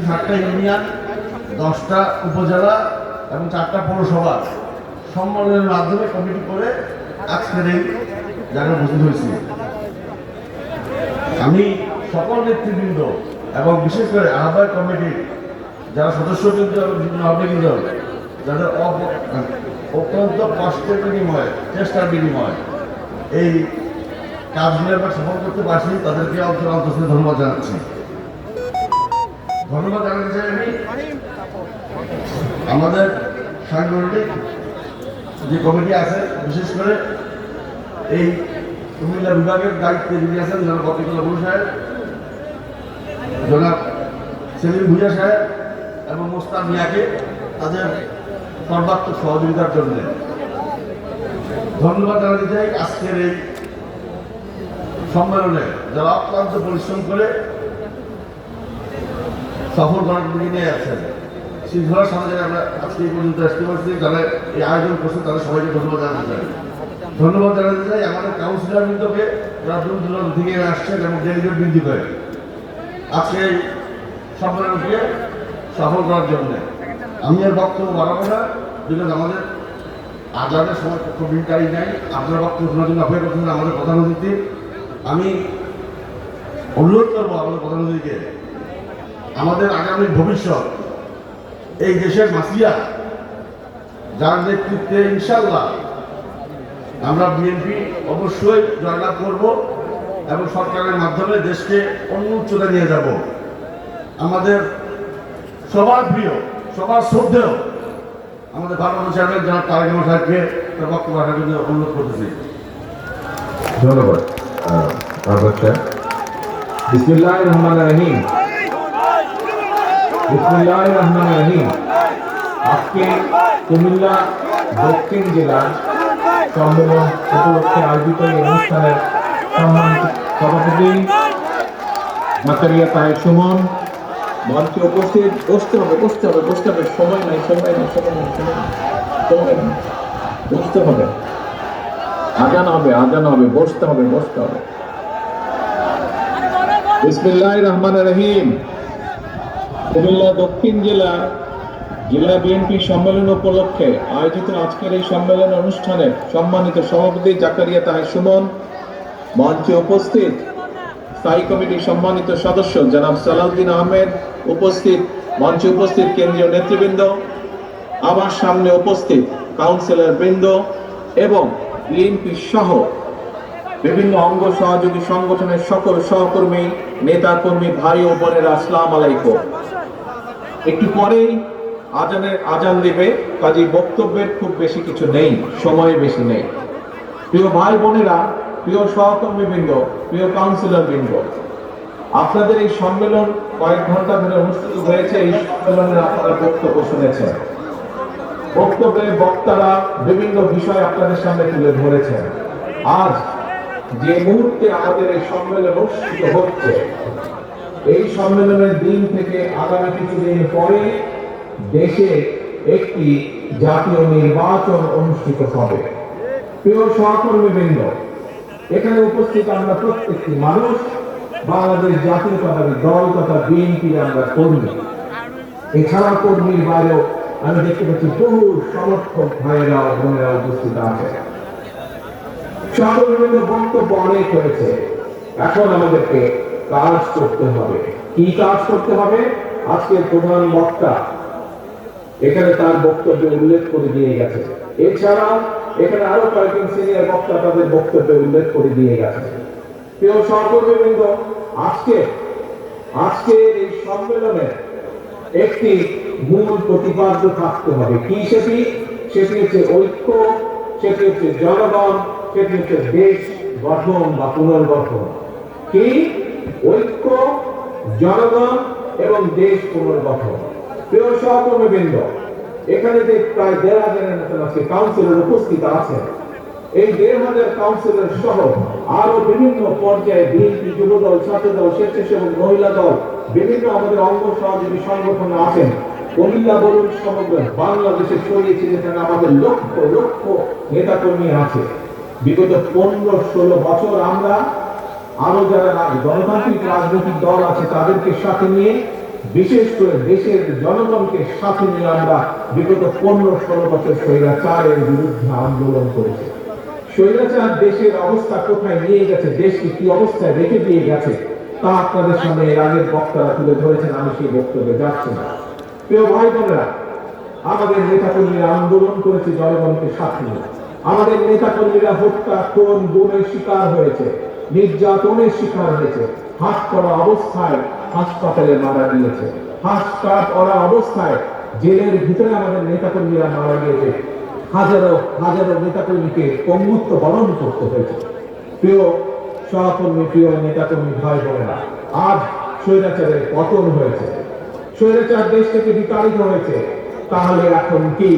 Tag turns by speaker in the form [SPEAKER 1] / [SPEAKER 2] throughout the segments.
[SPEAKER 1] 7টা union, 10টা উপজেলা এবং 4টা পৌরসভা সম্মেলনের মাধ্যমে কমিটি করে আজকের এই জায়গায় উপস্থিত হয়েছি। আমি সকল নেতৃবৃন্দ এবং বিশেষ করে আহ্বায়ক কমিটির যারা সদস্যবৃন্দ এবং নেতৃবৃন্দ যাদের অত্যন্ত কষ্টের বিনিময়ে, চেষ্টার বিনিময়ে এই কাজগুলো আমরা সফল করতে পারছি, তাদেরকে অন্তর ধন্যবাদ জানাচ্ছি। ধন্যবাদ জানাতে চাই আমি আমাদের সাংগঠনিক যে কমিটি আছে, বিশেষ করে এই কুমিল্লা বিভাগের দায়িত্বে যিনি আছেন জনাব বকিতুল্লাহ বুলু সাহেব, জনাব সেলিম ভুইয়া সাহেব এবং মোস্তাক মিয়াকে তাদের সর্বাত্মক সহযোগিতার জন্য ধন্যবাদ জানাতে চাই। আজকের এই সম্মেলনে যারা অক্লান্ত পরিশ্রম করে সফল করার দিকে নিয়ে যাচ্ছেন, শৃঙ্খলার সাথে আমরা আজকে এই পর্যন্ত আসতে পারছি, যারা এই আয়োজন করছে তাদের সবাইকে ধন্যবাদ জানাতে চাই। ধন্যবাদ জানাতে চাই আমাদের কাউন্সিলর বৃন্দকে, যারা দূর দূরান্ত থেকে আসছেন এবং ডেলিগেট বৃদ্ধি করে আজকে এই সম্মেলনকে সফল করার জন্য। আমি আর বক্তব্য বাড়াবো না, বিকজ আমাদের আজাদের সময় খুব বিনকারী নাই। আপনার বক্তব্য শোনার জন্য অপেক্ষা করছেন আমাদের প্রধান অতিথি। আমি অনুরোধ করবো আমাদের প্রধান অতিথিকে, আমাদের আগামী ভবিষ্যৎ এই দেশের মাসিয়া, যার নেতৃত্বে ইনশাল্লাহ আমরা বিএনপি অবশ্যই জয়লাভ করব এবং সরকারের মাধ্যমে দেশকে অন্য উচ্চতায় নিয়ে যাব। আমাদের সবার প্রিয়, সবার শ্রদ্ধেয় আমাদের ভারপ্রাপ্ত চেয়ারম্যান জনাব তারেক রহমান সাহেবকে তার বক্তব্য রাখার জন্য অনুরোধ করতেছি।
[SPEAKER 2] ধন্যবাদ। বিসমিল্লাহির রহমানির রহিম। বিসমিল্লাহির রহমানির রহিম। আজকে কুমিল্লা দক্ষিণ জেলার সম্মেলন উপলক্ষে আয়োজিত এই অনুষ্ঠানের সম্মানিত সভাপতি জাকারিয়া তাহের সুমন, মঞ্চে উপস্থিত। বসতে হবে, সময় নাই, বসতে হবে, আজান হবে, বসতে হবে। বিসমিল্লাহির রহমানির রহিম। কুমিল্লা দক্ষিণ জেলা বিএনপি সম্মেলন উপলক্ষে আয়োজিত আজকের এই সম্মেলন অনুষ্ঠানে সম্মানিত সভাপতি জাকারিয়া তাহের সুমন, মঞ্চে উপস্থিত স্থায়ী কমিটির সম্মানিত সদস্য জনাব সালাউদ্দিন আহমেদ উপস্থিত, মঞ্চে উপস্থিত কেন্দ্রীয় নেতৃবৃন্দ, আমার সামনে উপস্থিত কাউন্সিলর বৃন্দ এবং বিএনপি সহ বিভিন্ন অঙ্গ সহযোগী সংগঠনের সকল সহকর্মী, নেতা কর্মী, ভাই ও বোনেরা, আসসালামু আলাইকুম। একটু পরেই আজান দিবে, কাজে বক্তব্যের খুব বেশি কিছু নেই, সময় বেশি নেই। প্রিয় ভাই বোনেরা, প্রিয় সহকর্মী বৃন্দ, প্রিয় কাউন্সিলর বৃন্দ, আপনাদের এই সম্মেলন কয়েক ঘন্টা ধরে অনুষ্ঠিত হয়েছে। এই সম্মেলনে আপনারা বক্তব্য শুনেছেন। বক্তব্যে বক্তারা বিভিন্ন বিষয় আপনাদের সামনে তুলে ধরেছেন। আজ যে মুহূর্তে আমাদের এই সম্মেলন অনুষ্ঠিত হচ্ছে, এই সম্মেলনের দিন থেকে আগামী কিছুদিন পরে দেশে একটি জাতীয় নির্বাচন অনুষ্ঠিত হবে। প্রিয় সহকর্মীবৃন্দ, এখানে উপস্থিত আমরা প্রত্যেকটি মানুষ বাংলাদেশ জাতীয়তাবাদী দল তথা বিএনপির আমরা কর্মী। এছাড়া কর্মীর বাইরেও আমি দেখতে পাচ্ছি বহু সমর্থক ভাইয়েরা বোনেরা উপস্থিত আছে। সকলের বক্তব্য অনেক হয়েছে, এখন আমাদেরকে কাজ করতে হবে। কি কাজ করতে হবে? আজকের প্রধান বক্তা এখানে তার বক্তব্যে উল্লেখ করে দিয়ে গেছে। এছাড়া এখানে আরো কয়েকজন সিনিয়র বক্তা তাদের বক্তব্যে উল্লেখ করে দিয়ে গেছে। প্রিয় সহকর্মীবৃন্দ, আজকের এই সম্মেলনে একটি মূল প্রতিপাদ্য থাকতে হবে। কি সেটি? সেটি হচ্ছে ঐক্য, সেটি হচ্ছে জনগণ, সেটি হচ্ছে দেশ গঠন বা পুনর্গঠন। কি? ঐক্য, জনগণ এবং দেশ পুনর্গঠন। প্রিয় সহকর্মীবৃন্দ, এখানে যে প্রায় ১,৫০০-এর মতো আজকে কাউন্সিলর উপস্থিত আছেন, এই ১,৫০০ কাউন্সিলর সহ আরো বিভিন্ন পর্যায়ে বিএনপি, যুবদল, ছাত্রদল, স্বেচ্ছাসেবক, মহিলা দল, বিভিন্ন আমাদের অঙ্গ সহযোগী সংগঠন আছেন। কুমিল্লা বলুন, সমগ্র বাংলাদেশে ছড়িয়ে ছিটিয়ে থাকা আমাদের লক্ষ লক্ষ নেতাকর্মী আছে। বিগত ১৫-১৬ বছর আমরা আরো যারা গণতান্ত্রিক রাজনৈতিক দল আছে তাদেরকে সাথে নিয়ে বিশেষ করে দেশের জনগণকে সাথে নিয়ে আমরা বিগত 15-16 বছর স্বৈরাচারের বিরুদ্ধে আন্দোলন করেছি। স্বৈরাচার দেশের অবস্থা কোথায় নিয়ে গেছে, দেশকে কি অবস্থায় রেখে দিয়ে গেছে, তা আপনাদের সামনে এর আগের বক্তারা তুলে ধরেছেন, আমি সেই বক্তব্যে যাচ্ছি না। প্রিয় ভাই বোনেরা, আমাদের নেতাকর্মীরা আন্দোলন করেছে জনগণকে সাথে নিয়ে। আমাদের নেতাকর্মীরা হত্যা, খুন, গুমের শিকার হয়েছে, নির্যাতনের শিকার হয়েছে, হাত করা অবস্থায় হাসপাতালে মারা গিয়েছে, হাত করা অবস্থায় জেলের ভিতরে আমাদের নেতাকর্মীরা মারা গিয়েছে। হাজারো হাজারো নেতাকর্মীকে পঙ্গুত্ব বরণ করতে হয়েছে। প্রিয় সহকর্মী, প্রিয় নেতাকর্মী ভাই বোনেরা, আজ স্বৈরাচারের পতন হয়েছে, স্বৈরাচার দেশ থেকে বিতাড়িত হয়েছে। তাহলে এখন কি?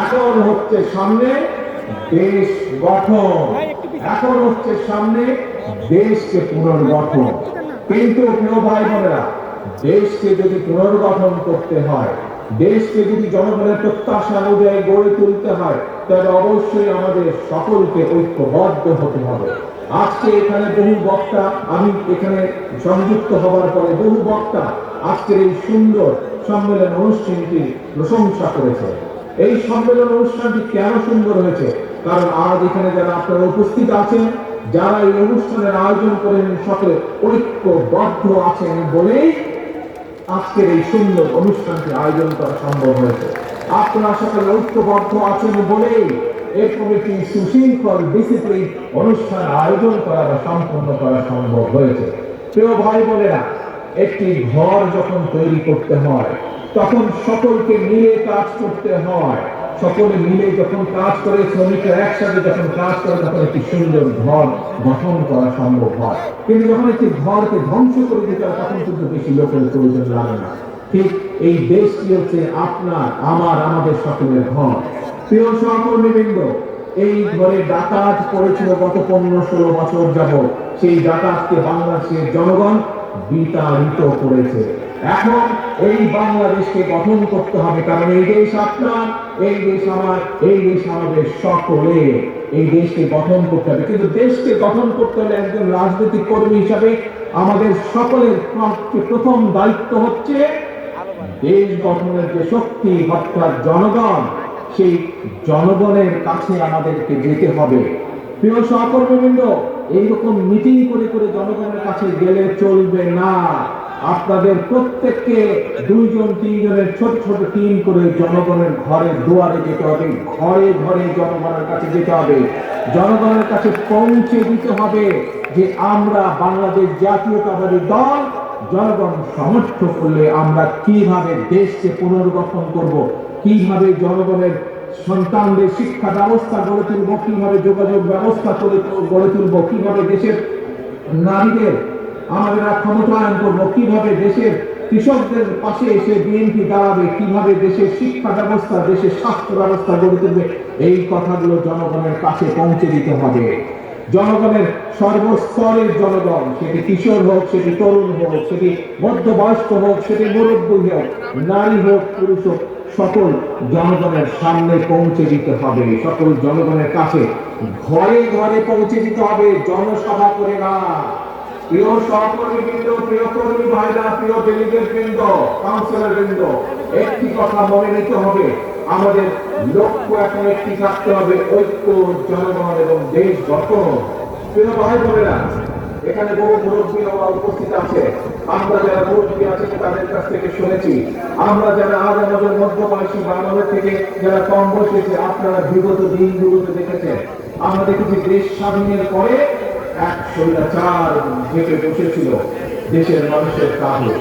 [SPEAKER 2] এখন হচ্ছে সামনে দেশ গঠন, এখন হচ্ছে সামনে দেশকে পুনর্গঠন। কিন্তু প্রিয় ভাই বোনেরা, দেশকে যদি পুনর্গঠন করতে হয়, দেশকে যদি জনগণের প্রত্যাশা অনুযায়ী গড়ে তুলতে হয়, তবে অবশ্যই আমাদের সকলকে ঐক্যবদ্ধ হতে হবে। আজকে এখানে বহু বক্তা, আমি এখানে সংযুক্ত হওয়ার পরে বহু বক্তা আজকের এই সুন্দর সম্মেলন অনুষ্ঠানটি প্রশংসা করেছে। এই সম্মেলন অনুষ্ঠানটি কেন সুন্দর হয়েছে? কারণ আজ এখানে যারা আপনারা উপস্থিত আছেন, যারা এই অনুষ্ঠানের আয়োজন করেন, সকলে ঐক্যবদ্ধ আছেন বলেই আজকের এই সুন্দর অনুষ্ঠানটি আয়োজন করা সম্ভব হয়েছে। আপনারা সকলে ঐক্যবদ্ধ আছেন বলেই এই কমিটি সুশৃঙ্খল ডিসিপ্লিন অনুষ্ঠান আয়োজন করা বা সম্পন্ন করা সম্ভব হয়েছে। প্রিয় ভাই বোনেরা, একটি ঘর যখন তৈরি করতে হয় তখন সকলকে মিলে কাজ করতে হয়। সকলে মিলে যখন কাজ করে, শ্রমিকরা একসাথে যখন কাজ করে, তখন একটি সুন্দর ঘর গঠন করা সম্ভব হয়। কিন্তু যখন একটি ঘরকে ধ্বংস করে দিতে হয়, তখন কিন্তু বেশি লোকের প্রয়োজন লাগে না। ঠিক এই দেশটি হচ্ছে আপনার, আমার, আমাদের সকলের ঘর। প্রিয় সহকর্মীবৃন্দ, এই ঘরে ডাকাত পড়েছিল গত 15-16 বছর যাবত। সেই ডাকাতকে বাংলাদেশের জনগণ বিতাড়িত করেছে। এখন এই বাংলাদেশকে গঠন করতে হবে, কারণ এই দেশ আপনার, এই দেশ আমার, এই দেশ আমাদের সকলে। এই দেশকে গঠন করতে হবে। কিন্তু দেশকে গঠন করতে হলে একজন রাজনৈতিক কর্মী হিসাবে আমাদের সকলের প্রথম দায়িত্ব হচ্ছে দেশ গঠনের যে শক্তি, অর্থাৎ জনগণ, সেই জনগণের কাছে আমাদেরকে যেতে হবে। প্রিয় সহকর্মীবৃন্দ, এইরকম মিটিং করে করে জনগণের কাছে গেলে চলবে না। আপনাদের প্রত্যেককে 2-3 জনের ছোট ছোট টিম করে জনগণের ঘরে দুয়ারে যেতে হবে, ঘরে ঘরে জনগণের কাছে যেতে হবে, জনগণের কাছে পৌঁছে দিতে হবে যে আমরা বাংলাদেশ জাতীয়তাবাদী দল জনগণ সমর্থন করলে আমরা কিভাবে দেশকে পুনর্গঠন করব, কিভাবে জনগণের সন্তানদের শিক্ষা ব্যবস্থা গড়ে তুলব, কিভাবে যোগাযোগ ব্যবস্থা গড়ে তুলব, কিভাবে দেশের নারীদের আমরা ক্ষমতায়ন করব, কিভাবে দেশের কৃষকদের পাশে এসে বিএনপি দাঁড়াবে, কিভাবে দেশের শিক্ষা ব্যবস্থা, দেশের স্বাস্থ্য ব্যবস্থা গড়ে তুলবে, এই কথাগুলো জনগণের কাছে পৌঁছে দিতে হবে। জনগণের সর্বস্তরের জনগণ, সেটি কিশোর হোক, সেটি তরুণ হোক, সেটি মধ্যবয়স্ক হোক, সেটি মুরব্বী হোক, নারী হোক, পুরুষ হোক, সকল জনগণের সামনে পৌঁছে দিতে হবে, সকল জনগণের কাছে ঘরে ঘরে পৌঁছে দিতে হবে, জনসভা করে না। প্রিয় সহকর্মীবৃন্দ, প্রিয় কর্মী ভাইরা, প্রিয় ডেলিগেট বৃন্দ, কাউন্সিলর বৃন্দ, একটি কথা মনে নিতে হবে, আমাদের লক্ষ্য এখন একটি থাকতে হবে, ঐক্য, জনগণ এবং দেশ গঠন। প্রিয় ভাই বোনেরা, এখানে বহু মুরব্বীরা উপস্থিত আছে। আমরা যারা মুরব্বী আছি তাদের কাছ থেকে শুনেছি, আমরা যারা আজ আমাদের মধ্যবয়সী বা আমাদের থেকে যারা কম বয়সী, আপনারা বিগত দিনগুলোতে দেখেছেন, আমরা দেখেছি দেশ স্বাধীনের পরে এক স্বৈরাচার ঢেকে বসেছিল দেশের মানুষের কাজে।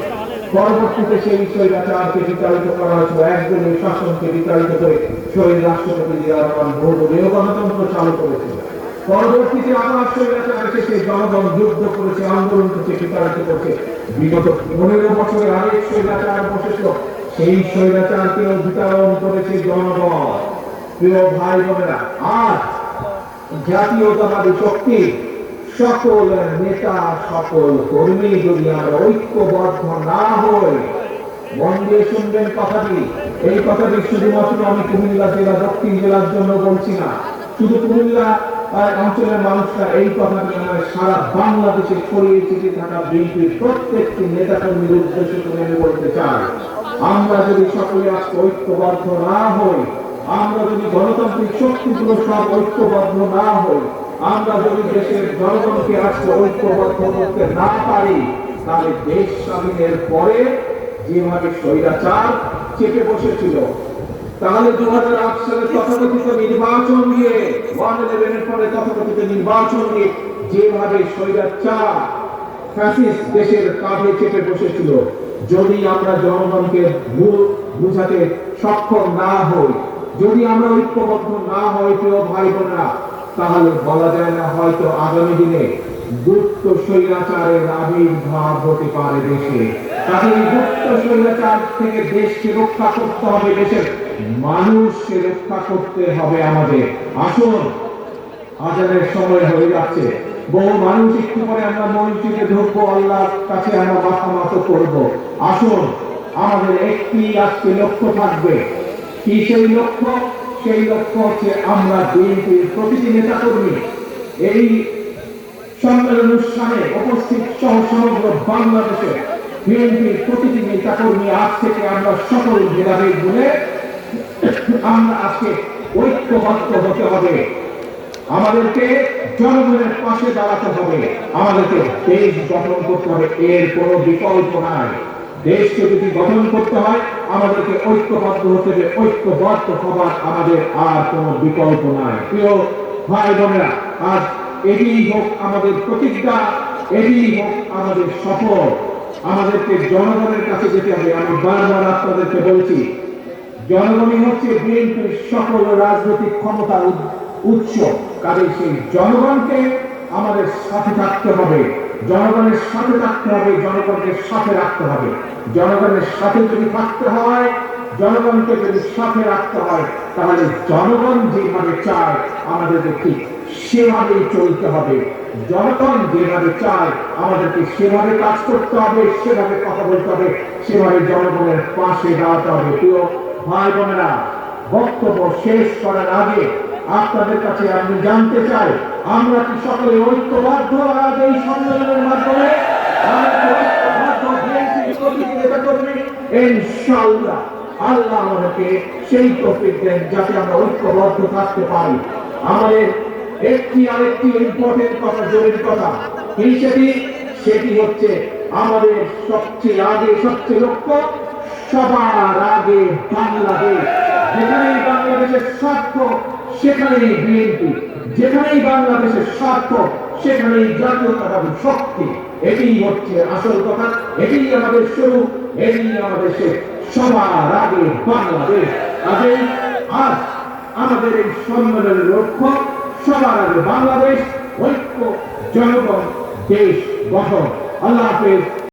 [SPEAKER 2] পরবর্তীতে সেই স্বৈরাচারকে বিতাড়িত করা হয়েছিল, একদলীয় শাসনকে বিতাড়িত করে শহীদ রাষ্ট্রপতি জিয়া রহমান বহুদলীয় গণতন্ত্র চালু করেছিল। পরবর্তীতে আবার স্বৈরাচার এসে সেই জনগণ যুদ্ধ করেছে, আন্দোলন করছে, বিতাড়িত করছে। বিগত 15 বছরে আরেক স্বৈরাচার বসেছিল, সেই স্বৈরাচারকেও বিতাড়ন করেছে জনগণ। প্রিয় ভাই বোনেরা, আজ জাতীয়তাবাদী শক্তি সকল নেতা, সকল কর্মী যদি আমরা ঐক্যবদ্ধ না হই, মন দিয়ে শুনবেন কথাটি, এই কথাটি শুধুমাত্র আমি কুমিল্লা জেলা, দক্ষিণ জেলার জন্য বলছি না, শুধু কুমিল্লা অঞ্চলের মানুষরা এই কথাটি আমার সারা বাংলাদেশে ছড়িয়ে ছিটিয়ে থাকা বিএনপির প্রত্যেকটি নেতাকর্মীর উদ্দেশ্য করে আমি বলতে চাই, আমরা যদি সকলে আজকে ঐক্যবদ্ধ না হই, আমরা যদি গণতান্ত্রিক শক্তিগুলো সব ঐক্যবদ্ধ না হই, আমরা যদি দেশের জনগণকে আজকে ঐক্যবদ্ধ করতে না পারি, তাহলে দেশ স্বাধীনের পরে যেভাবে স্বৈরাচার চেপে বসেছিল, তাহলে 2008 সালে তথাকথিত নির্বাচন দিয়ে 1/11 পরে তথাকথিত নির্বাচন দিয়ে যেভাবে স্বৈরাচার ফ্যাসিস্ট দেশের কাঁধে চেপে বসেছিল, যদি আমরা জনগণকে বুঝাতে সক্ষম না হই, যদি আমরা ঐক্যবদ্ধ না হই প্রিয় ভাই বোনেরা, তাহলে বলা যায় না হয়তো আগামী দিনে গুপ্ত স্বৈরাচারের আবির্ভাব হতে পারে দেশে। তাহলে এই গুপ্ত স্বৈরাচার থেকে দেশকে রক্ষা করতে হবে, দেশের মানুষকে রক্ষা করতে হবে আমাদের। আসুন, আজানের সময় হয়ে যাচ্ছে, বহু মানুষ একটু পরে আমরা মসজিদে ঢুকবো, আল্লাহর কাছে আমরা মাথা নত করবো। আসুন, আমাদের একটি আজকে লক্ষ্য থাকবে। কি সেই লক্ষ্য? সেই লক্ষ্য হচ্ছে আমরা বিএনপির প্রতিটি নেতাকর্মী এই সম্মেলন অনুষ্ঠানে উপস্থিত সহ সমগ্র বাংলাদেশে বিএনপির প্রতিটি নেতাকর্মী আজ থেকে আমরা সকল ভেদাভেদ ভুলে আমরা আজকে ঐক্যবদ্ধ হতে হবে। আমাদেরকে জনগণের পাশে দাঁড়াতে হবে, আমাদেরকে দেশ গঠন করতে হবে, এর কোনো বিকল্প নাই। দেশকে যদি গঠন করতে হয় আমাদেরকে ঐক্যবদ্ধ হতে হবে, ঐক্যবদ্ধ হবার আমাদের আর কোনো বিকল্প নাই। প্রিয় ভাই বোনেরা, আজ এটি হোক আমাদের প্রতিজ্ঞা, এটি হোক আমাদের সফল। আমাদেরকে জনগণের কাছে যেতে হবে। আমি বারবার আপনাদেরকে বলছি, জনগণই হচ্ছে বিএনপির সকল রাজনৈতিক ক্ষমতার উৎস। কাজে সেই জনগণকে আমাদের সাথে থাকতে হবে, জনগণের সাথে থাকতে হবে, জনগণকে সাথে রাখতে হবে। জনগণের সাথে যদি থাকতে হয়, জনগণকে যদি সাথে রাখতে হয়, তাহলে জনগণ যেভাবে চায় আমাদেরকে ঠিক সেভাবেই চলতে হবে। জনগণ যেভাবে চায় আমাদেরকে সেভাবে কাজ করতে হবে, সেভাবে কথা বলতে হবে, সেভাবে জনগণের পাশে দাঁড়াতে হবে। প্রিয় ভাই বোনেরা, বক্তব্য শেষ করার আগে আপনাদের কাছে আমি জানতে চাই, আমরা কি সকলে ঐক্যবদ্ধ আজ এই সম্মেলনের মাধ্যমে? ইনশাআল্লাহ আল্লাহ আমাদেরকে সেই তৌফিক দেন যাতে আমরা ঐক্যবদ্ধ থাকতে পারি। আমাদের আরেকটি ইম্পর্টেন্ট কথা, জরুরি কথা, সেটি হচ্ছে আমাদের সবচেয়ে লক্ষ্য সবার আগে বাংলাদেশ। যেখানেই বাংলাদেশের স্বার্থ সেখানেই বিএনপি, যেখানেই বাংলাদেশের স্বার্থ সেখানেই জাতীয়তাবাদী শক্তি। এটি হচ্ছে আসল কথা, এটি আমাদের শুরু, এটি আমাদের শেষ। সবার আগে বাংলাদেশ। কাজেই আজ আমাদের এই সম্মেলনের লক্ষ্য সবার আগে বাংলাদেশ, ঐক্য, জনগণ, দেশ গঠন। আল্লাহ হাফেজ।